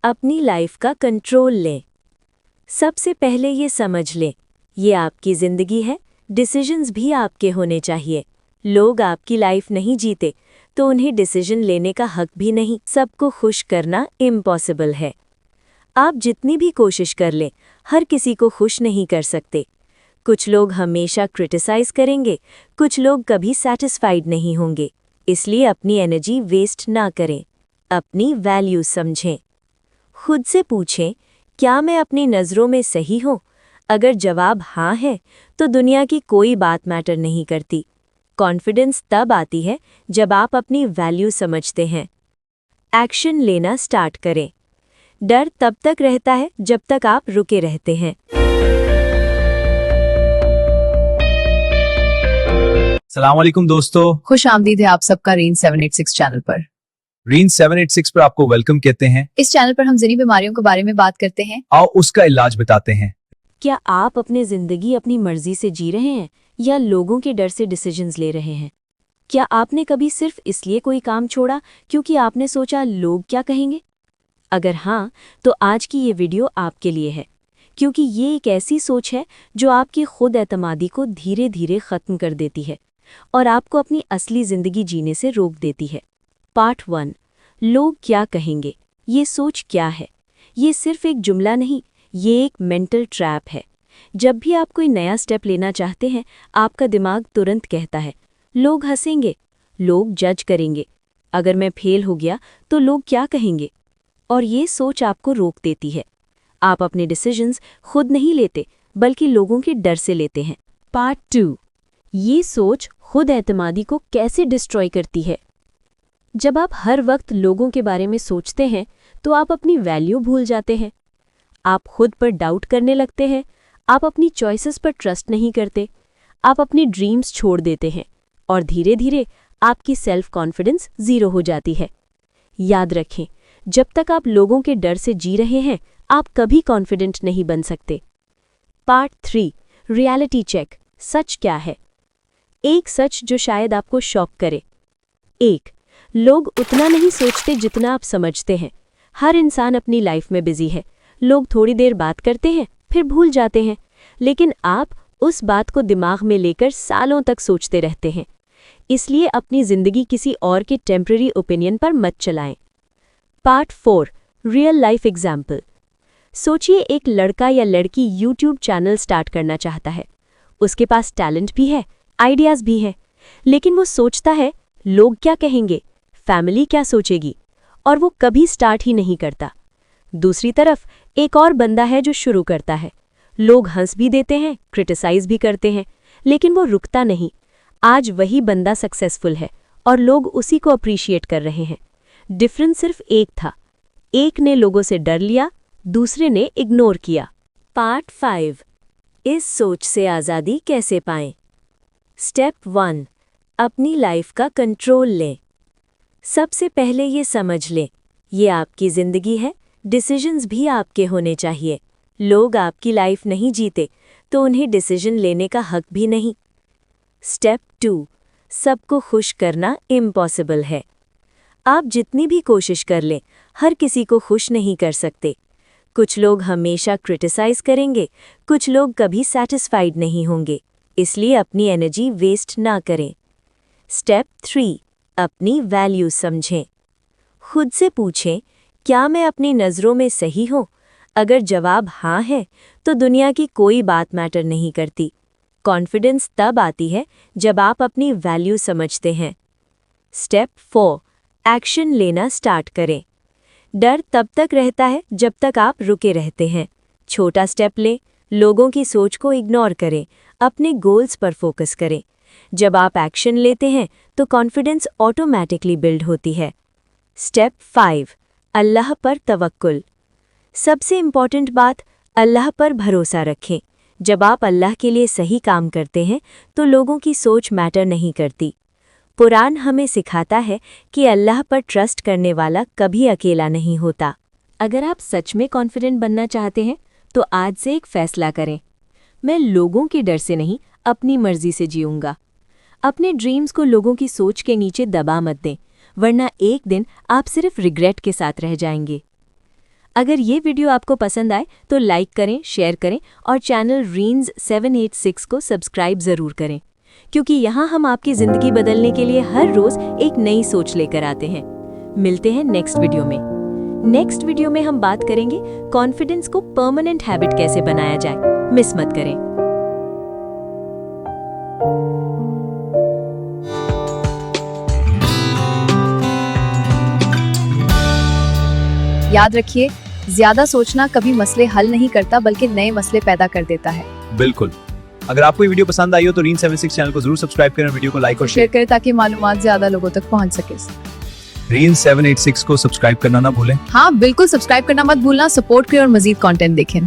अपनी लाइफ का कंट्रोल लें। सबसे पहले ये समझ लें, ये आपकी ज़िंदगी है, डिसीजंस भी आपके होने चाहिए। लोग आपकी लाइफ नहीं जीते तो उन्हें डिसीजन लेने का हक भी नहीं। सबको खुश करना इम्पॉसिबल है। आप जितनी भी कोशिश कर लें, हर किसी को खुश नहीं कर सकते। कुछ लोग हमेशा क्रिटिसाइज करेंगे, कुछ लोग कभी सेटिस्फाइड नहीं होंगे। इसलिए अपनी एनर्जी वेस्ट ना करें। अपनी वैल्यू समझें। खुद से पूछें, क्या मैं अपनी नज़रों में सही हूँ? अगर जवाब हाँ है तो दुनिया की कोई बात मैटर नहीं करती। कॉन्फिडेंस तब आती है जब आप अपनी वैल्यू समझते हैं। एक्शन लेना स्टार्ट करें। डर तब तक रहता है जब तक आप रुके रहते हैं। सलाम वालेकुम दोस्तों, खुश आमदीद है आप सबका रेंज 786 चैनल पर। रेंज 786 पर आपको वेलकम कहते हैं। इस चैनल पर हम ज़िनी बीमारियों के बारे में बात करते हैं। आओ उसका इलाज बताते हैं। क्या आप अपनी ज़िंदगी अपनी मर्जी से जी रहे हैं या लोगों के डर से डिसीजंस ले रहे हैं? क्या आपने कभी सिर्फ इसलिए कोई काम छोड़ा क्योंकि आपने सोचा लोग क्या कहेंगे? अगर हाँ, तो आज की ये वीडियो आपके लिए है, क्योंकि ये एक ऐसी सोच है जो आपकी खुद एतमादी को धीरे धीरे ख़त्म कर देती है और आपको अपनी असली ज़िंदगी जीने से रोक देती है। पार्ट 1, लोग क्या कहेंगे? ये सोच क्या है? ये सिर्फ एक जुमला नहीं, ये एक मेंटल ट्रैप है। जब भी आप कोई नया स्टेप लेना चाहते हैं, आपका दिमाग तुरंत कहता है, लोग हंसेंगे, लोग जज करेंगे, अगर मैं फेल हो गया तो लोग क्या कहेंगे? और ये सोच आपको रोक देती है। आप अपने डिसीजंस खुद नहीं लेते, बल्कि लोगों के डर से लेते हैं। पार्ट 2, ये सोच खुद एतमादी को कैसे डिस्ट्रॉय करती है? जब आप हर वक्त लोगों के बारे में सोचते हैं तो आप अपनी वैल्यू भूल जाते हैं। आप खुद पर डाउट करने लगते हैं, आप अपनी चॉइसेस पर ट्रस्ट नहीं करते, आप अपनी ड्रीम्स छोड़ देते हैं और धीरे धीरे आपकी सेल्फ कॉन्फिडेंस ज़ीरो हो जाती है। याद रखें, जब तक आप लोगों के डर से जी रहे हैं, आप कभी कॉन्फिडेंट नहीं बन सकते। Part 3, reality check. सच क्या है? एक सच जो शायद आपको शॉक करे। 1, लोग उतना नहीं सोचते जितना आप समझते हैं। हर इंसान अपनी लाइफ में बिजी है। लोग थोड़ी देर बात करते हैं, फिर भूल जाते हैं, लेकिन आप उस बात को दिमाग में लेकर सालों तक सोचते रहते हैं। इसलिए अपनी ज़िंदगी किसी और के टेम्पररी ओपिनियन पर मत चलाएं। Part 4, real life example. सोचिए, एक लड़का या लड़की यूट्यूब चैनल स्टार्ट करना चाहता है। उसके पास टैलेंट भी है, आइडियाज़ भी हैं, लेकिन वो सोचता है लोग क्या कहेंगे, फैमिली क्या सोचेगी, और वो कभी स्टार्ट ही नहीं करता। दूसरी तरफ एक और बंदा है जो शुरू करता है। लोग हंस भी देते हैं, क्रिटिसाइज भी करते हैं, लेकिन वो रुकता नहीं। आज वही बंदा सक्सेसफुल है और लोग उसी को अप्रिशिएट कर रहे हैं। डिफरेंस सिर्फ एक था, एक ने लोगों से डर लिया, दूसरे ने इग्नोर किया। पार्ट 5, इस सोच से आज़ादी कैसे पाएं? स्टेप 1, अपनी लाइफ का कंट्रोल लें। सबसे पहले ये समझ लें, ये आपकी ज़िंदगी है, डिसीजंस भी आपके होने चाहिए। लोग आपकी लाइफ नहीं जीते तो उन्हें डिसीजन लेने का हक भी नहीं। स्टेप 2, सबको खुश करना इम्पॉसिबल है। आप जितनी भी कोशिश कर लें, हर किसी को खुश नहीं कर सकते। कुछ लोग हमेशा क्रिटिसाइज करेंगे, कुछ लोग कभी सेटिस्फाइड नहीं होंगे। इसलिए अपनी एनर्जी वेस्ट ना करें। स्टेप 3, अपनी वैल्यू समझें। खुद से पूछें, क्या मैं अपनी नज़रों में सही हूँ? अगर जवाब हाँ है तो दुनिया की कोई बात मैटर नहीं करती। कॉन्फिडेंस तब आती है जब आप अपनी वैल्यू समझते हैं। स्टेप 4, एक्शन लेना स्टार्ट करें। डर तब तक रहता है जब तक आप रुके रहते हैं। छोटा स्टेप लें, लोगों की सोच को इग्नोर करें, अपने गोल्स पर फोकस करें। जब आप एक्शन लेते हैं तो कॉन्फिडेंस ऑटोमैटिकली बिल्ड होती है। स्टेप 5, अल्लाह पर तवक्कुल। सबसे इम्पॉर्टेंट बात, अल्लाह पर भरोसा रखें। जब आप अल्लाह के लिए सही काम करते हैं तो लोगों की सोच मैटर नहीं करती। कुरान हमें सिखाता है कि अल्लाह पर ट्रस्ट करने वाला कभी अकेला नहीं होता। अगर आप सच में कॉन्फिडेंट बनना चाहते हैं तो आज से एक फैसला करें, मैं लोगों के डर से नहीं, अपनी मर्जी से जीऊंगा। अपने ड्रीम्स को लोगों की सोच के नीचे दबा मत दें, वरना एक दिन आप सिर्फ रिग्रेट के साथ रह जाएंगे। अगर ये वीडियो आपको पसंद आए तो लाइक करें, शेयर करें और चैनल रीन्स 786 को सब्सक्राइब ज़रूर करें, क्योंकि यहाँ हम आपकी ज़िंदगी बदलने के लिए हर रोज़ एक नई सोच लेकर आते हैं। मिलते हैं नेक्स्ट वीडियो में। नेक्स्ट वीडियो में हम बात करेंगे कॉन्फिडेंस को परमानेंट हैबिट कैसे बनाया जाए। मिस मत करें। याद रखिए, ज्यादा सोचना कभी मसले हल नहीं करता बल्कि नए मसले पैदा कर देता है। बिल्कुल। अगर आपको ये वीडियो पसंद आई हो तो रीन 76 चैनल को जरूर सब्सक्राइब करें और वीडियो को लाइक और शेयर करें ताकि मालूमात ज्यादा लोगों तक पहुंच सके। रीन 786 को सब्सक्राइब करना ना भूलें। हाँ बिल्कुल, सब्सक्राइब करना मत भूलना। सपोर्ट करें और मजीद कंटेंट देखें।